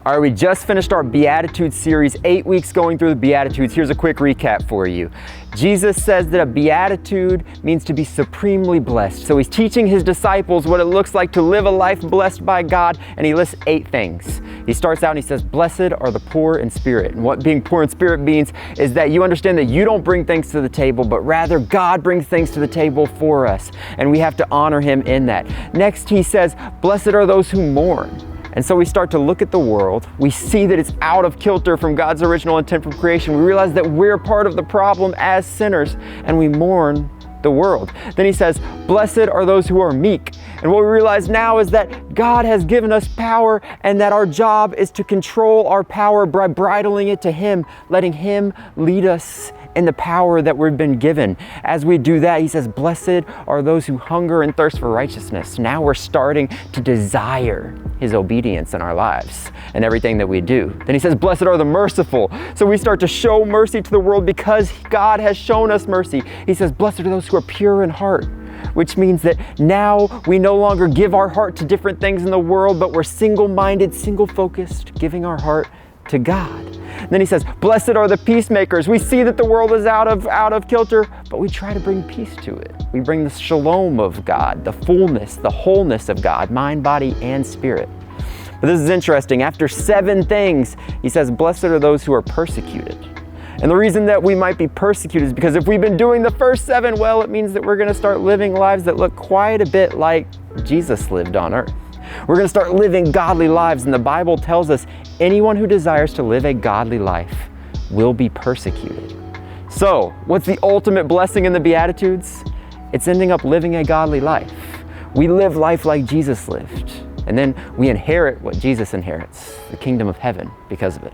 All right, we just finished our Beatitudes series, 8 weeks going through the Beatitudes. Here's a quick recap for you. Jesus says that a beatitude means to be supremely blessed. So he's teaching his disciples what it looks like to live a life blessed by God, and he lists 8 things. He starts out and he says, blessed are the poor in spirit. And what being poor in spirit means is that you understand that you don't bring things to the table, but rather God brings things to the table for us, and we have to honor him in that. Next, he says, blessed are those who mourn. And so we start to look at the world. We see that it's out of kilter from God's original intent from creation. We realize that we're part of the problem as sinners, and we mourn the world. Then he says, blessed are those who are meek. And what we realize now is that God has given us power, and that our job is to control our power by bridling it to him, letting him lead us in the power that we've been given. As we do that, he says, blessed are those who hunger and thirst for righteousness. Now we're starting to desire his obedience in our lives and everything that we do. Then he says, blessed are the merciful. So we start to show mercy to the world because God has shown us mercy. He says, blessed are those who are pure in heart, which means that now we no longer give our heart to different things in the world, but we're single-minded, single-focused, giving our heart to God. And then he says, blessed are the peacemakers. We see that the world is out of kilter, but we try to bring peace to it. We bring the shalom of God, the fullness, the wholeness of God, mind, body, and spirit. But this is interesting. After 7 things, he says, blessed are those who are persecuted. And the reason that we might be persecuted is because if we've been doing the first 7 well, it means that we're going to start living lives that look quite a bit like Jesus lived on earth. We're going to start living godly lives, and the Bible tells us anyone who desires to live a godly life will be persecuted. So, what's the ultimate blessing in the Beatitudes? It's ending up living a godly life. We live life like Jesus lived, and then we inherit what Jesus inherits, the kingdom of heaven, because of it.